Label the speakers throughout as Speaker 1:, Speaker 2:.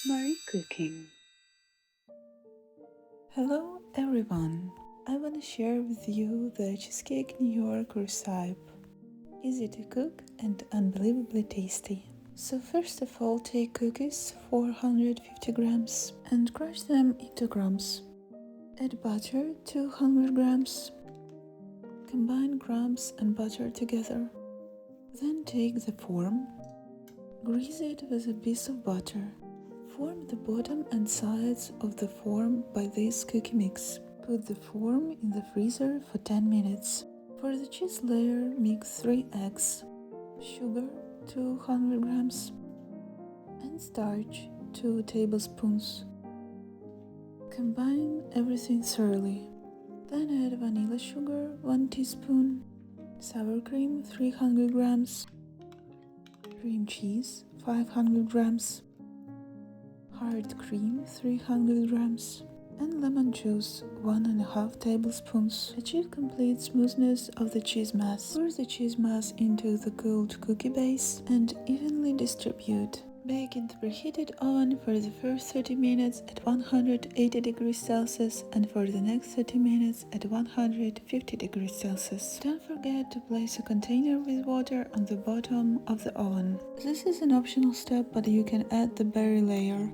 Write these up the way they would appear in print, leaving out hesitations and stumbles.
Speaker 1: Marie cooking. Hello everyone! I want to share with you the Cheesecake New York recipe. Easy to cook and unbelievably tasty. So first of all, take cookies 450 grams and crush them into crumbs. Add butter 200 grams. Combine crumbs and butter together. Then take the form. Grease it with a piece of butter. Form the bottom and sides of the form by this cookie mix. Put the form in the freezer for 10 minutes. For the cheese layer, mix 3 eggs, sugar 200 grams, and starch 2 tablespoons. Combine everything thoroughly. Then add vanilla sugar 1 teaspoon, sour cream 300 grams, cream cheese 500 grams, hard cream 300 grams, and lemon juice 1.5 tablespoons. Achieve complete smoothness of the cheese mass. Pour the cheese mass into the cooled cookie base and evenly distribute. Bake in the preheated oven for the first 30 minutes at 180 degrees Celsius and for the next 30 minutes at 150 degrees Celsius. Don't forget to place a container with water on the bottom of the oven. This is an optional step, but you can add the berry layer.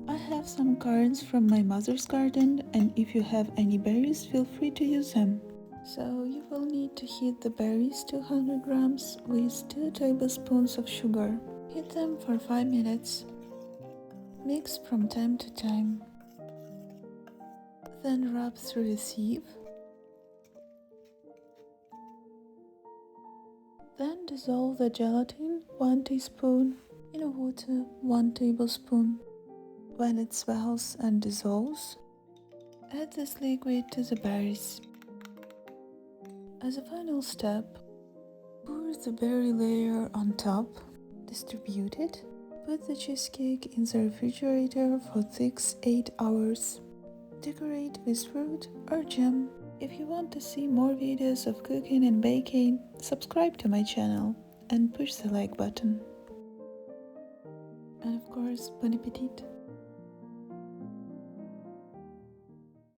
Speaker 1: I have some currants from my mother's garden, and if you have any berries, feel free to use them. So you will need to heat the berries 200 grams with 2 tablespoons of sugar. Heat them for 5 minutes. Mix from time to time. Then rub through a sieve. Then dissolve the gelatin 1 teaspoon in water 1 tablespoon. When it swells and dissolves, add this liquid to the berries. As a final step, pour the berry layer on top, distribute it, put the cheesecake in the refrigerator for 6-8 hours. Decorate with fruit or jam. If you want to see more videos of cooking and baking, subscribe to my channel and push the like button. And of course, bon appetit!